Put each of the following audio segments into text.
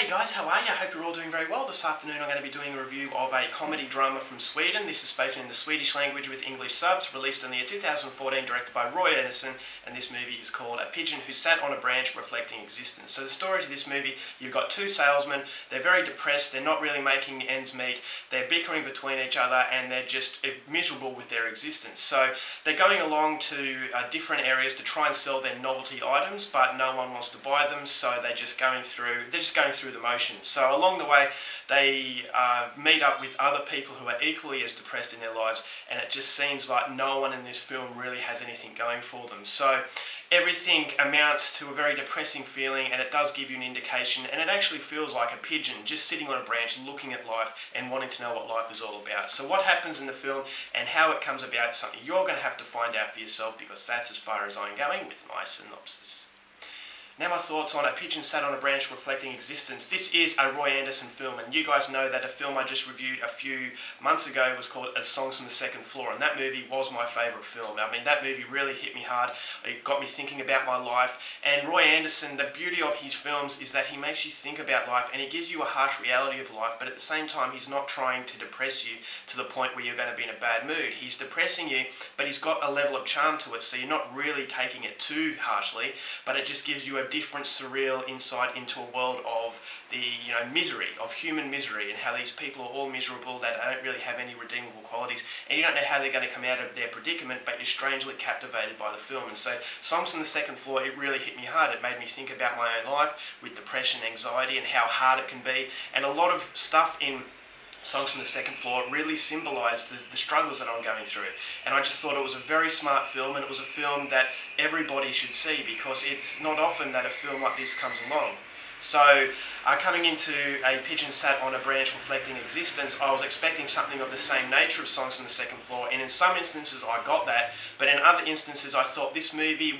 Hey guys, how are you? I hope you're all doing very well. This afternoon I'm going to be doing a review of a comedy drama from Sweden. This is spoken in the Swedish language with English subs, released in the year 2014, directed by Roy Andersson, and this movie is called A Pigeon Who Sat on a Branch Reflecting Existence. So the story to this movie, you've got two salesmen, they're very depressed, they're not really making ends meet, they're bickering between each other, and they're just miserable with their existence. So they're going along to different areas to try and sell their novelty items, but no one wants to buy them, so they're just going through the motions. So along the way, they meet up with other people who are equally as depressed in their lives, and it just seems like no one in this film really has anything going for them. So everything amounts to a very depressing feeling, and it does give you an indication, and it actually feels like a pigeon just sitting on a branch looking at life and wanting to know what life is all about. So what happens in the film and how it comes about is something you're going to have to find out for yourself, because that's as far as I'm going with my synopsis. Now my thoughts on A Pigeon Sat on a Branch Reflecting Existence. This is a Roy Andersson film, and you guys know that a film I just reviewed a few months ago was called As Songs from the Second Floor, and that movie was my favourite film. I mean, that movie really hit me hard. It got me thinking about my life, and Roy Andersson, the beauty of his films is that he makes you think about life, and he gives you a harsh reality of life, but at the same time he's not trying to depress you to the point where you're going to be in a bad mood. He's depressing you, but he's got a level of charm to it, so you're not really taking it too harshly, but it just gives you a different surreal insight into a world of the misery, of human misery, and how these people are all miserable, that don't really have any redeemable qualities, and you don't know how they're going to come out of their predicament, but you're strangely captivated by the film. And so Songs from the Second Floor, it really hit me hard. It made me think about my own life with depression, anxiety, and how hard it can be, and a lot of stuff in Songs from the Second Floor really symbolised the struggles that I'm going through. And I just thought it was a very smart film, and it was a film that everybody should see, because it's not often that a film like this comes along. So, coming into A Pigeon Sat on a Branch Reflecting Existence, I was expecting something of the same nature of Songs from the Second Floor, and in some instances I got that, but in other instances I thought this movie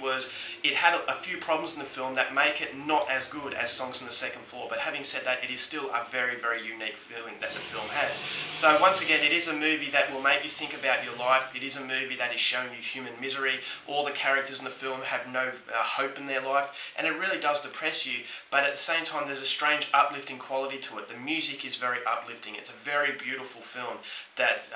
it had a few problems in the film that make it not as good as Songs from the Second Floor. But having said that, it is still a very, very unique feeling that the film has. So once again, it is a movie that will make you think about your life. It is a movie that is showing you human misery. All the characters in the film have no hope in their life, and it really does depress you, but at the same time there's a strange uplifting quality to it. The music is very uplifting. It's a very beautiful film that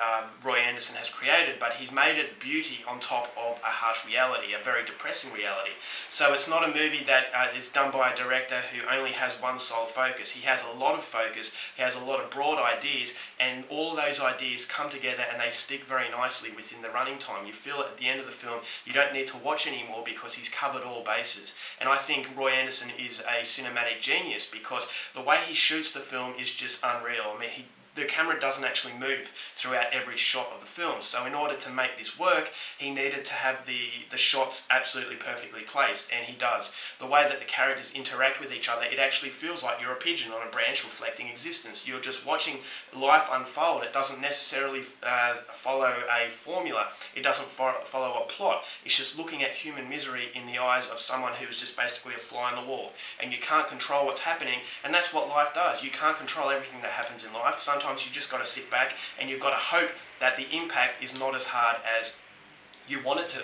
Roy Andersson has created, but he's made it beauty on top of a harsh reality, a very depressing reality. So it's not a movie that is done by a director who only has one sole focus. He has a lot of focus, he has a lot of broad ideas, and all those ideas come together and they stick very nicely within the running time. You feel it at the end of the film. You don't need to watch anymore because he's covered all bases. And I think Roy Andersson is a cinematic genius, because the way he shoots the film is just unreal. I mean, the camera doesn't actually move throughout every shot of the film. So in order to make this work, he needed to have the shots absolutely perfectly placed, and he does. The way that the characters interact with each other, it actually feels like you're a pigeon on a branch reflecting existence. You're just watching life unfold. It doesn't necessarily follow a formula. It doesn't follow a plot. It's just looking at human misery in the eyes of someone who is just basically a fly on the wall. And you can't control what's happening, and that's what life does. You can't control everything that happens in life. Sometimes you just got to sit back, and you've got to hope that the impact is not as hard as you want it to.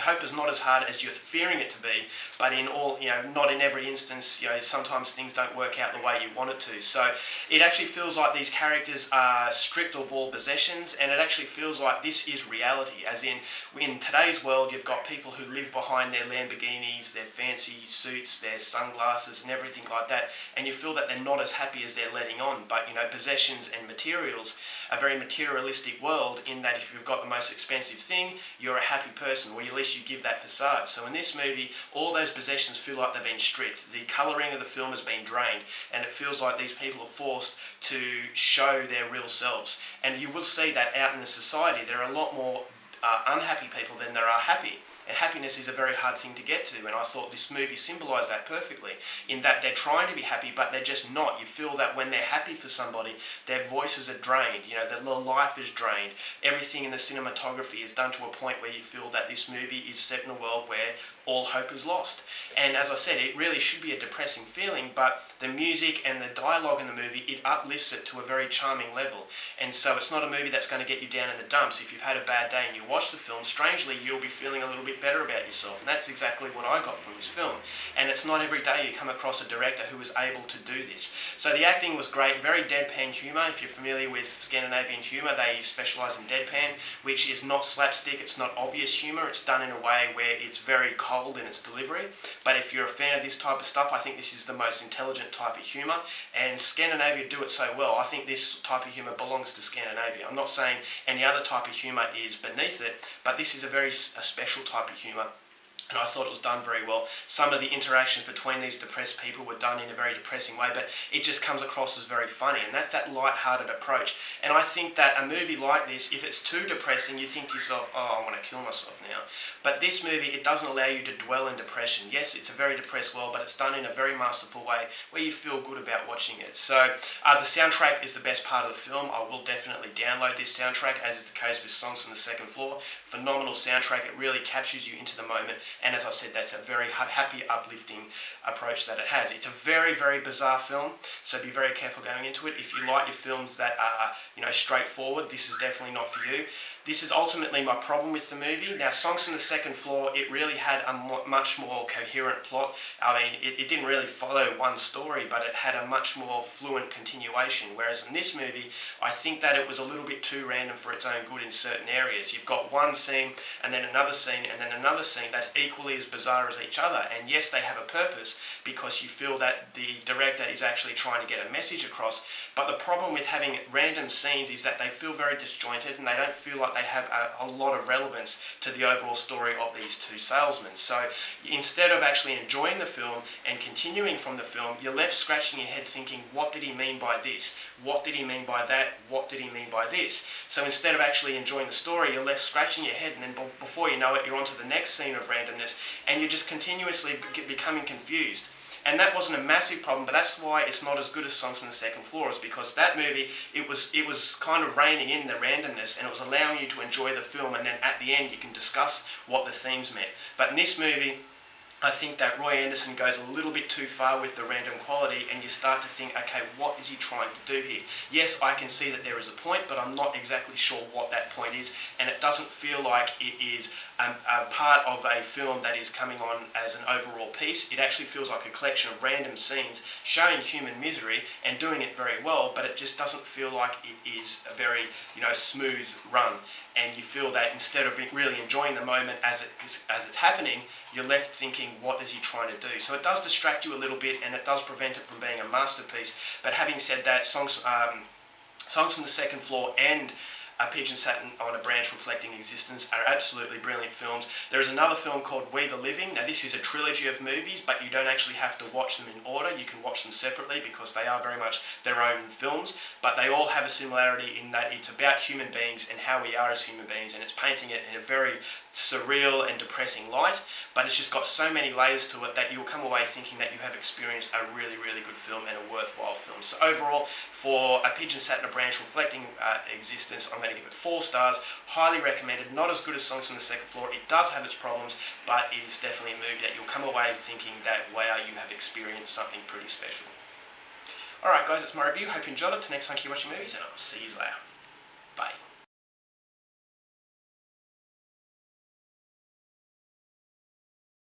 Hope is not as hard as you're fearing it to be, but in all, not in every instance. Sometimes things don't work out the way you want it to. So it actually feels like these characters are stripped of all possessions, and it actually feels like this is reality. As in today's world, you've got people who live behind their Lamborghinis, their fancy suits, their sunglasses, and everything like that, and you feel that they're not as happy as they're letting on. But possessions and materials, a very materialistic world, in that if you've got the most expensive thing, you're a happy person, or at least you give that facade. So in this movie, all those possessions feel like they've been stripped. The colouring of the film has been drained, and it feels like these people are forced to show their real selves. And you will see that out in the society, there are a lot more unhappy people than there are happy. And happiness is a very hard thing to get to, and I thought this movie symbolised that perfectly, in that they're trying to be happy, but they're just not. You feel that when they're happy for somebody, their voices are drained, their life is drained. Everything in the cinematography is done to a point where you feel that this movie is set in a world where all hope is lost. And as I said, it really should be a depressing feeling, but the music and the dialogue in the movie, it uplifts it to a very charming level. And so it's not a movie that's going to get you down in the dumps. If you've had a bad day and you watch the film, strangely, you'll be feeling a little bit bit better about yourself. And that's exactly what I got from this film. And it's not every day you come across a director who was able to do this. So the acting was great, very deadpan humour. If you're familiar with Scandinavian humour, they specialise in deadpan, which is not slapstick, it's not obvious humour, it's done in a way where it's very cold in its delivery. But if you're a fan of this type of stuff, I think this is the most intelligent type of humour, and Scandinavia do it so well. I think this type of humour belongs to Scandinavia. I'm not saying any other type of humour is beneath it, but this is a special type of humour. And I thought it was done very well. Some of the interactions between these depressed people were done in a very depressing way, but it just comes across as very funny, and that's that light-hearted approach. And I think that a movie like this, if it's too depressing, you think to yourself, oh, I want to kill myself now. But this movie, it doesn't allow you to dwell in depression. Yes, it's a very depressed world, but it's done in a very masterful way where you feel good about watching it. So the soundtrack is the best part of the film. I will definitely download this soundtrack, as is the case with Songs from the Second Floor. Phenomenal soundtrack. It really captures you into the moment. And as I said, that's a very happy, uplifting approach that it has. It's a very, very bizarre film, so be very careful going into it. If you like your films that are, straightforward, this is definitely not for you. This is ultimately my problem with the movie. Now, Songs from the Second Floor, it really had a much more coherent plot. I mean, it didn't really follow one story, but it had a much more fluent continuation. Whereas in this movie, I think that it was a little bit too random for its own good in certain areas. You've got one scene, and then another scene, and then another scene that's equally as bizarre as each other. And yes, they have a purpose, because you feel that the director is actually trying to get a message across. But the problem with having random scenes is that they feel very disjointed, and they don't feel like they have a lot of relevance to the overall story of these two salesmen. So instead of actually enjoying the film and continuing from the film, you're left scratching your head thinking, what did he mean by this? What did he mean by that? What did he mean by this? So instead of actually enjoying the story, you're left scratching your head, and then before you know it, you're on to the next scene of randomness, and you're just continuously becoming confused. And that wasn't a massive problem, but that's why it's not as good as Songs from the Second Floor, is because that movie, it was kind of reining in the randomness, and it was allowing you to enjoy the film, and then at the end you can discuss what the themes meant. But in this movie, I think that Roy Andersson goes a little bit too far with the random quality, and you start to think, okay, what is he trying to do here? Yes, I can see that there is a point, but I'm not exactly sure what that point is, and it doesn't feel like it is a part of a film that is coming on as an overall piece. It actually feels like a collection of random scenes showing human misery and doing it very well, but it just doesn't feel like it is a very, smooth run. And you feel that instead of really enjoying the moment as it's happening, you're left thinking, what is he trying to do? So it does distract you a little bit, and it does prevent it from being a masterpiece. But having said that, Songs from the Second Floor and A Pigeon Sat on a Branch Reflecting Existence are absolutely brilliant films. There is another film called We the Living. Now, this is a trilogy of movies, but you don't actually have to watch them in order. You can watch them separately because they are very much their own films, but they all have a similarity in that it's about human beings and how we are as human beings, and it's painting it in a very surreal and depressing light, but it's just got so many layers to it that you'll come away thinking that you have experienced a really, really good film and a worthwhile film. So overall, for A Pigeon Sat on a Branch Reflecting Existence, I'm going to give it 4 stars. Highly recommended. Not as good as Songs from the Second Floor. It does have its problems, but it is definitely a movie that you'll come away thinking that, wow, you have experienced something pretty special. Alright guys, that's my review. Hope you enjoyed it. Till next time, keep watching movies, and I'll see you later. Bye.